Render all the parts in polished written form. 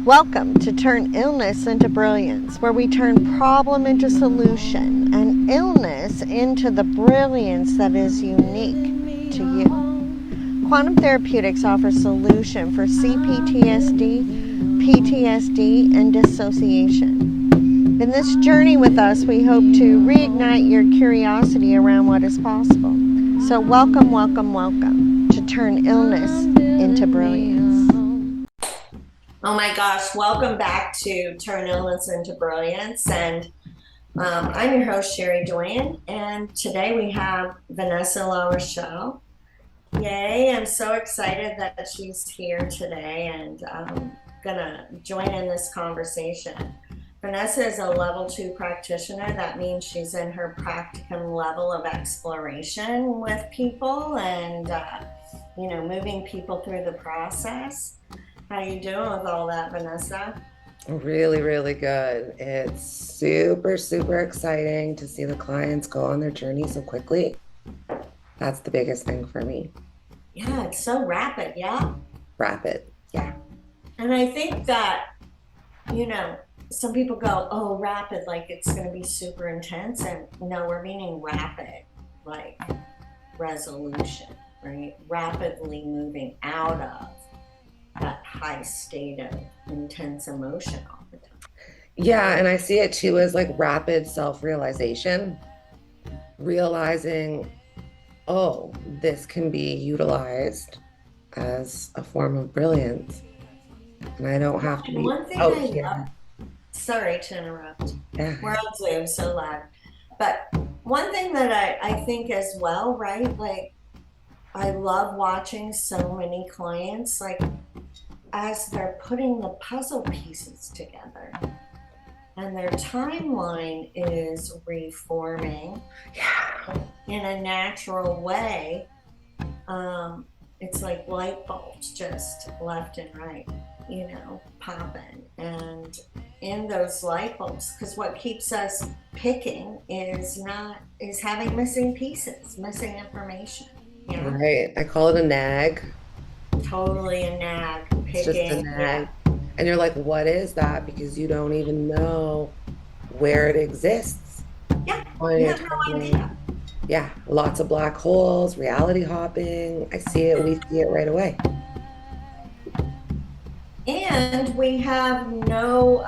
Welcome to Turn Illness into Brilliance, where we turn problem into solution and illness into the brilliance that is unique to you. Quantum Therapeutix offers solution for C-PTSD, PTSD, and dissociation. In this journey with us, we hope to reignite your curiosity around what is possible. So welcome, welcome, welcome to Turn Illness into Brilliance. Oh my gosh, welcome back to Turn Illness into Brilliance. And I'm your host, Cherie Doyen. And today we have Vanessa LaRochelle. Yay, I'm so excited that she's here today and gonna join in this conversation. Vanessa is a level 2 practitioner. That means she's in her practicum level of exploration with people and moving people through the process. How you doing with all that, Vanessa? Really, really good. It's super, super exciting to see the clients go on their journey so quickly. That's the biggest thing for me. Yeah, it's so rapid, yeah? Rapid, yeah. And I think that, some people go, oh, rapid, like it's going to be super intense. And no, we're meaning rapid, like resolution, right? Rapidly moving out of that high state of intense emotion all the time. Yeah, and I see it too as like rapid self-realization, realizing, oh, this can be utilized as a form of brilliance. And I don't have to be out here. Sorry to interrupt. Yeah. We're on Zoom, so loud. But one thing that I think as well, right? Like, I love watching so many clients, like, as they're putting the puzzle pieces together and their timeline is reforming in a natural way. It's like light bulbs just left and right, popping. And in those light bulbs, because what keeps us picking is having missing pieces, missing information. Right. I call it a nag. Totally a nag. It's just a nag. Yeah. And you're like, what is that? Because you don't even know where it exists. Yeah, you have no idea. Yeah, lots of black holes, reality hopping. I see it, we see it right away. And we have no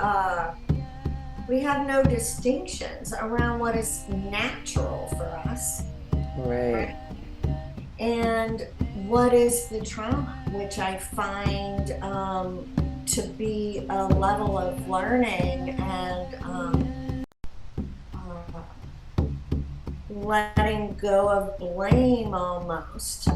distinctions around what is natural for us. Right. And what is the trauma, which I find to be a level of learning and letting go of blame almost.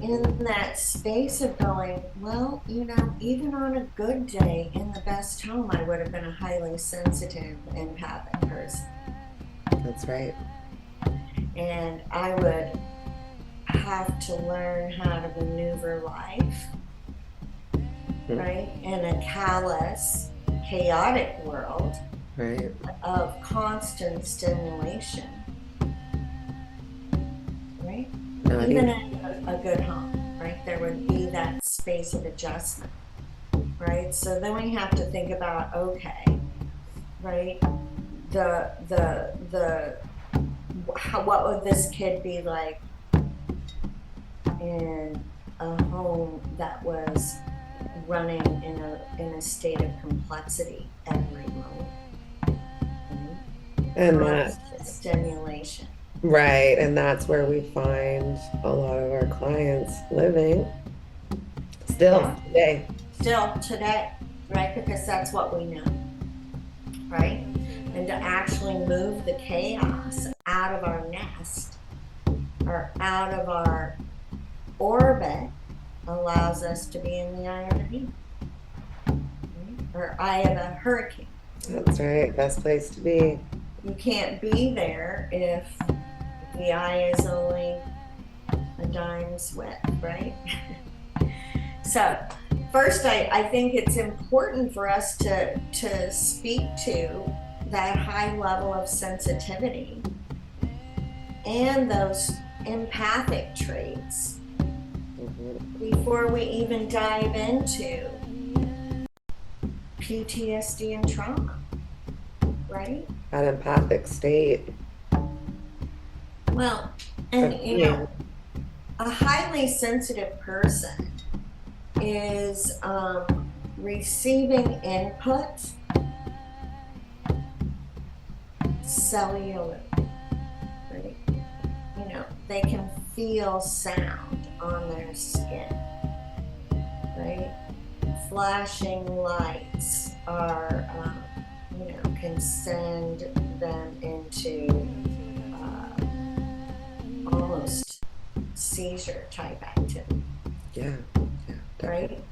In that space of going, well, even on a good day in the best home, I would have been a highly sensitive, empathic person. That's right. And I would have to learn how to maneuver life, right, in a callous, chaotic world, right, of constant stimulation, right? Even in a good home, right, there would be that space of adjustment, right? So then we have to think about, okay, right, what would this kid be like in a home that was running in a state of complexity every moment, and that stimulation, right? And that's where we find a lot of our clients living still today, right? Because that's what we know, right? And to actually move the chaos out of our nest or out of our orbit allows us to be in the eye of a beam, or eye of a hurricane. That's right, best place to be. You can't be there if the eye is only a dime's width, right? So first, I think it's important for us to speak to that high level of sensitivity and those empathic traits before we even dive into PTSD and trauma, right? That empathic state. Well, and a highly sensitive person is receiving input cellular, right? They can feel sound on their skin, right? Flashing lights are, can send them into almost seizure type activity. Yeah, right?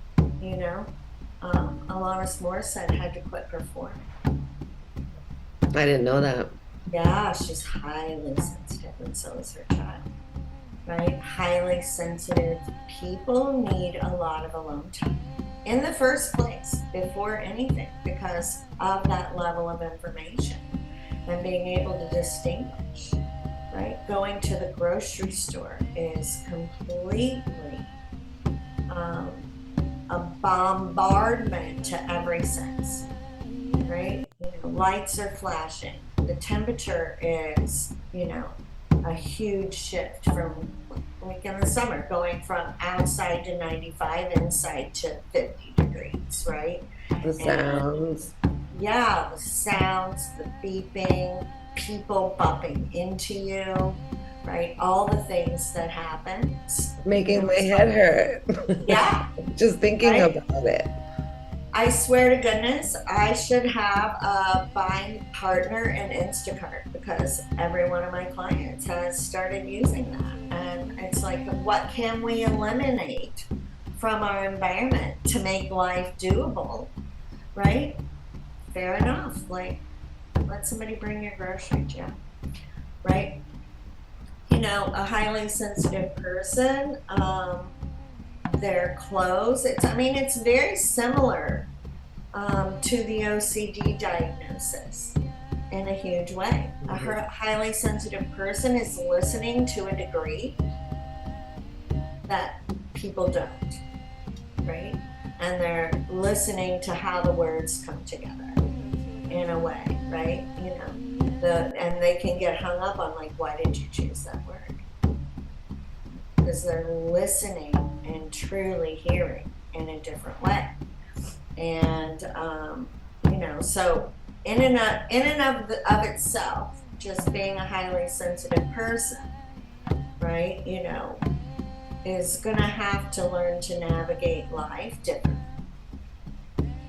Alanis Morissette had to quit performing. I didn't know that. Yeah, she's highly sensitive, and so is her child, right? Highly sensitive people need a lot of alone time in the first place, before anything, because of that level of information and being able to distinguish, right? Going to the grocery store is completely a bombardment to every sense, right? Lights are flashing. The temperature is, a huge shift from, like in the summer, going from outside to 95, inside to 50 degrees, right? The sounds. The sounds, the beeping, people bumping into you, right? All the things that happen. Making my head hurt. Yeah. Just thinking about it. I swear to goodness, I should have a buying partner in Instacart, because every one of my clients has started using that. And it's like, what can we eliminate from our environment to make life doable, right? Fair enough. Like, let somebody bring your groceries, yeah, right? A highly sensitive person, their clothes, it's very similar to the OCD diagnosis in a huge way. Mm-hmm. A highly sensitive person is listening to a degree that people don't, right? And they're listening to how the words come together in a way, right? And they can get hung up on, like, why did you choose that word? Because they're listening and truly hearing in a different way. And so in and of itself, just being a highly sensitive person, right, is gonna have to learn to navigate life different.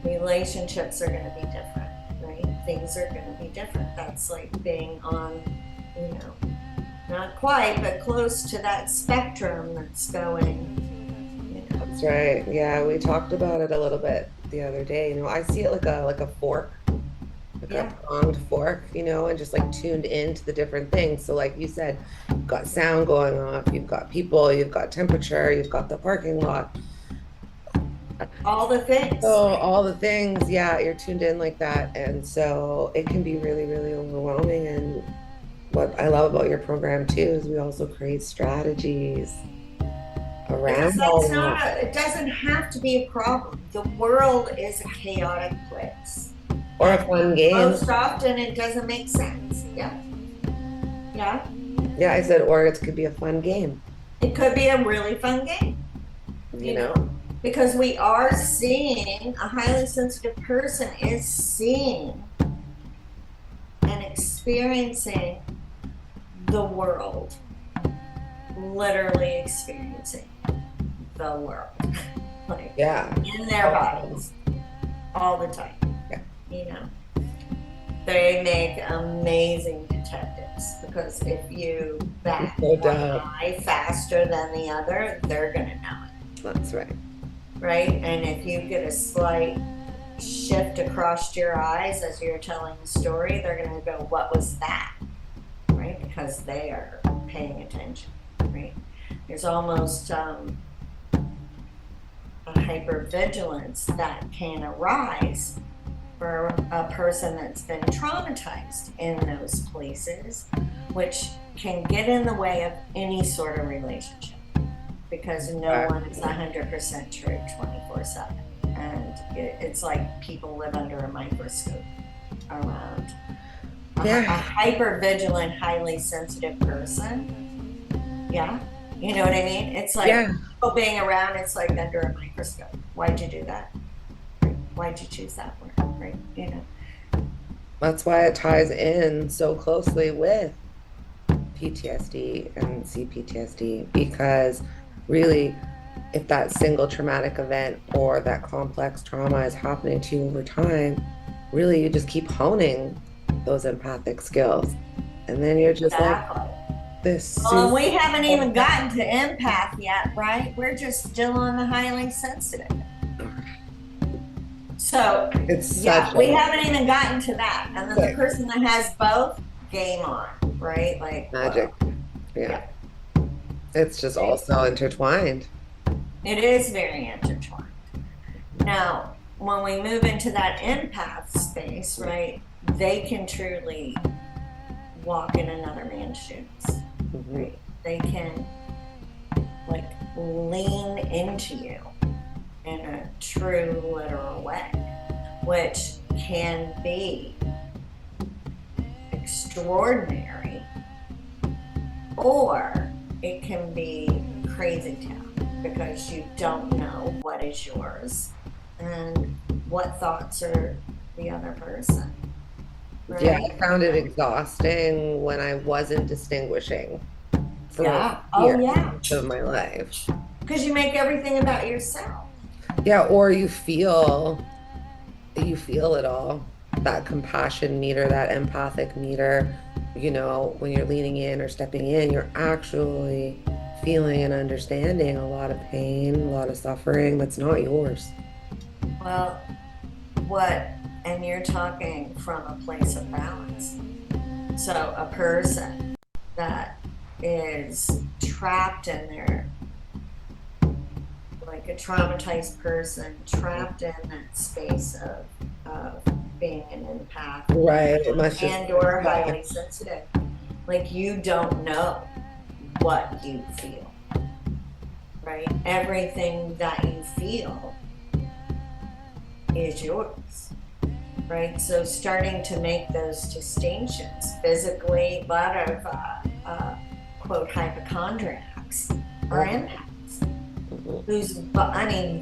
Relationships are gonna be different, right? Things are gonna be different. That's like being on, not quite, but close to that spectrum that's going. That's right. Yeah, we talked about it a little bit the other day. I see it like a fork, like a pronged fork, and just like tuned into the different things. So like you said, you've got sound going off, you've got people, you've got temperature, you've got the parking lot. All the things. So all the things, you're tuned in like that. And so it can be really, really overwhelming. And what I love about your program too is we also create strategies around it doesn't have to be a problem. The world is a chaotic place. Or a fun game. Most often it doesn't make sense. Yeah, I said, or it could be a fun game. It could be a really fun game. Because we are seeing, a highly sensitive person is seeing and experiencing the world. Literally experiencing the world, like in their bodies all the time. They make amazing detectives, because if you bat one eye faster than the other, they're gonna know it. That's right. Right? And if you get a slight shift across your eyes as you're telling the story, they're gonna go, what was that? Right? Because they are paying attention. Right? There's almost a hypervigilance that can arise for a person that's been traumatized in those places, which can get in the way of any sort of relationship, because no one is 100% true 24/7. and it's like people live under a microscope around Yeah. a hyper vigilant, highly sensitive person. Yeah, you know what I mean? It's like people being around, it's like under a microscope. Why'd you do that? Why'd you choose that word? Right? You know. That's why it ties in so closely with PTSD and C-PTSD, because really, if that single traumatic event or that complex trauma is happening to you over time, really you just keep honing those empathic skills. And then you're just exactly. like this. Well, we haven't even gotten to empath yet, right? We're just still on the highly sensitive. So It's we haven't even gotten to that. And then the person that has both, game on, right? Like magic. Yeah. It's just all so intertwined. It is very intertwined. Now, when we move into that empath space, right, they can truly walk in another man's shoes. Right? They can like lean into you in a true literal way, which can be extraordinary, or it can be crazy town because you don't know what is yours and what thoughts are the other person. Right? Yeah, I found it exhausting when I wasn't distinguishing for years of my life. Because you make everything about yourself. Yeah, or you feel it all. That compassion meter, that empathic meter, you know, when you're leaning in or stepping in, you're actually feeling and understanding a lot of pain, a lot of suffering that's not yours. Well, and you're talking from a place of balance. So a person that is trapped in their, like a traumatized person, trapped in that space of being an empath, right? And or highly sensitive. Like you don't know what you feel, right? Everything that you feel is yours, right? So starting to make those distinctions physically, a lot of quote hypochondriacs are empaths,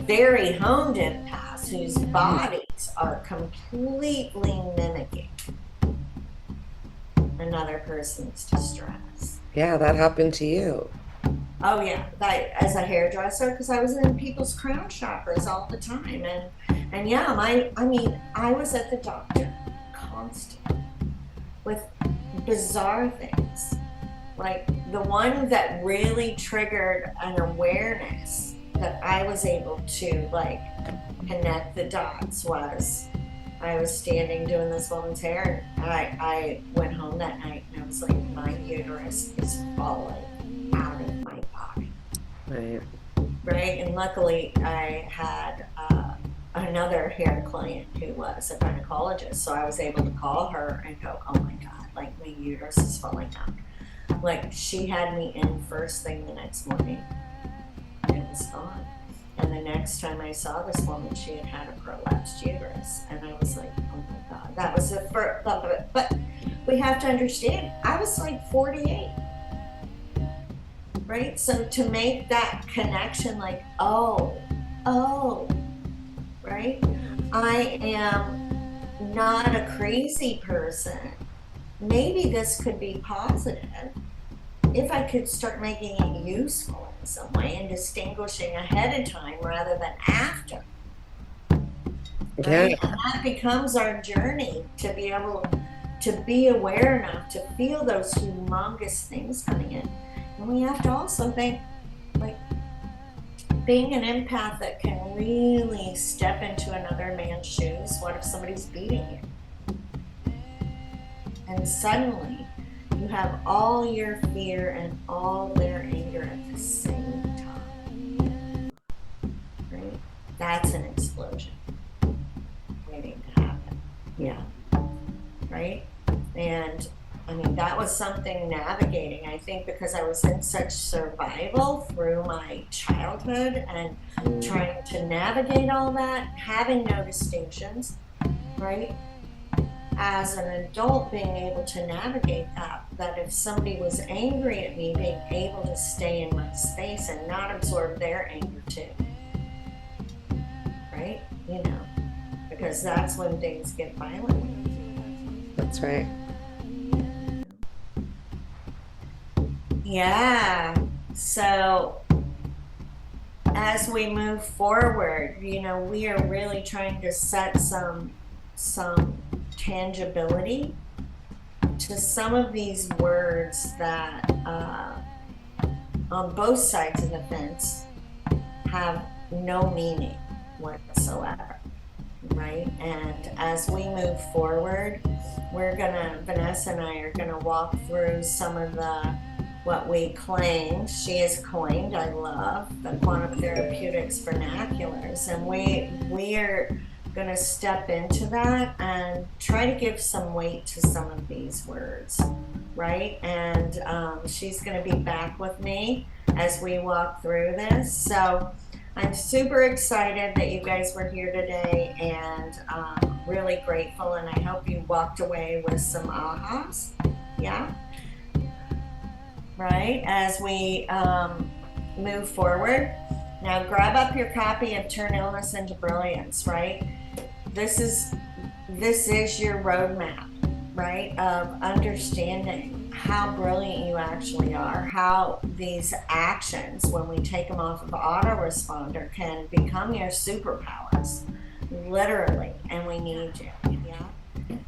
very honed empaths whose bodies are completely mimicking another person's distress. Yeah, that happened to you. Oh yeah, as a hairdresser, because I was in people's crown chakras all the time, and yeah, I was at the doctor constantly with bizarre things. Like the one that really triggered an awareness that I was able to like connect the dots was I was standing doing this woman's hair, and I went home that night and I was like, my uterus is falling out of my body. Right. And luckily I had another hair client who was a gynecologist, so I was able to call her and go, oh my God, like my uterus is falling out. Like she had me in first thing the next morning and it was gone. And the next time I saw this woman, she had a prolapsed uterus. And I was like, oh my God, that was the first love of it. But we have to understand, I was like 48, right? So to make that connection, like, oh, right? I am not a crazy person. Maybe this could be positive if I could start making it useful in some way and distinguishing ahead of time rather than after. Right? And that becomes our journey to be able to be aware enough to feel those humongous things coming in. And we have to also think, like, being an empath that can really step into another man's shoes. What if somebody's beating you? And suddenly you have all your fear and all their anger at the same time. Right? That's an explosion waiting to happen. Yeah. Right? And I mean, that was something navigating, I think, because I was in such survival through my childhood and trying to navigate all that, having no distinctions, right? As an adult, being able to navigate that if somebody was angry at me, being able to stay in my space and not absorb their anger too, right? You know, because that's when things get violent. That's right. Yeah. So as we move forward, you know, we are really trying to set some tangibility to some of these words that on both sides of the fence have no meaning whatsoever, right? And as we move forward, Vanessa and I are gonna walk through some of what we claim, she has coined, I love, the Quantum Therapeutix vernaculars, and we are going to step into that and try to give some weight to some of these words, right? And she's going to be back with me as we walk through this. So I'm super excited that you guys were here today, and really grateful, and I hope you walked away with some ahas. Yeah. Right, as we move forward. Now grab up your copy of Turn Illness into Brilliance, right? This is your roadmap, right, of understanding how brilliant you actually are, how these actions, when we take them off of autoresponder, can become your superpowers, literally, and we need you, yeah?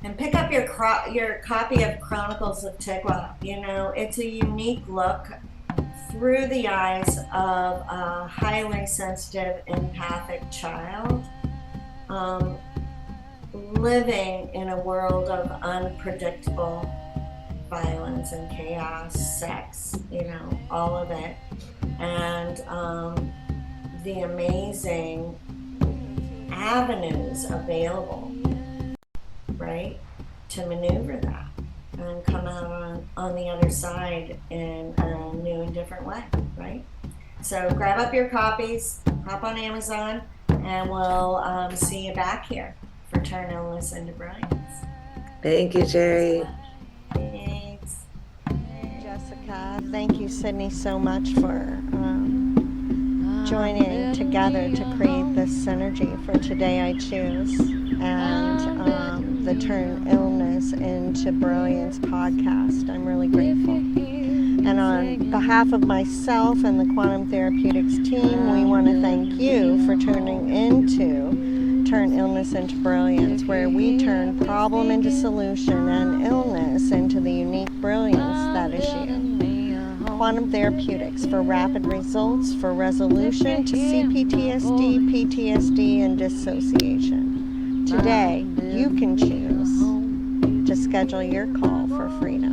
And pick up your copy of Chronicles of Tigwa. You know, it's a unique look through the eyes of a highly sensitive, empathic child, living in a world of unpredictable violence and chaos, sex, you know, all of it. And the amazing avenues available, right, to maneuver that and come out on the other side in a new and different way, right? So grab up your copies, hop on Amazon, and we'll see you back here for Turn Illness into Brilliance. Thank you, Cherie. Thanks. Jessica, thank you, Sydney, so much for joining together to create this synergy for Today I Choose and the Turn Illness into Brilliance podcast. I'm really grateful. And on behalf of myself and the Quantum Therapeutix team, we want to thank you for tuning into Turn Illness into Brilliance, where we turn problem into solution and illness into the unique brilliance that is you. Quantum Therapeutix for rapid results for resolution to C-PTSD, PTSD, and dissociation. Today, you can choose to schedule your call for freedom.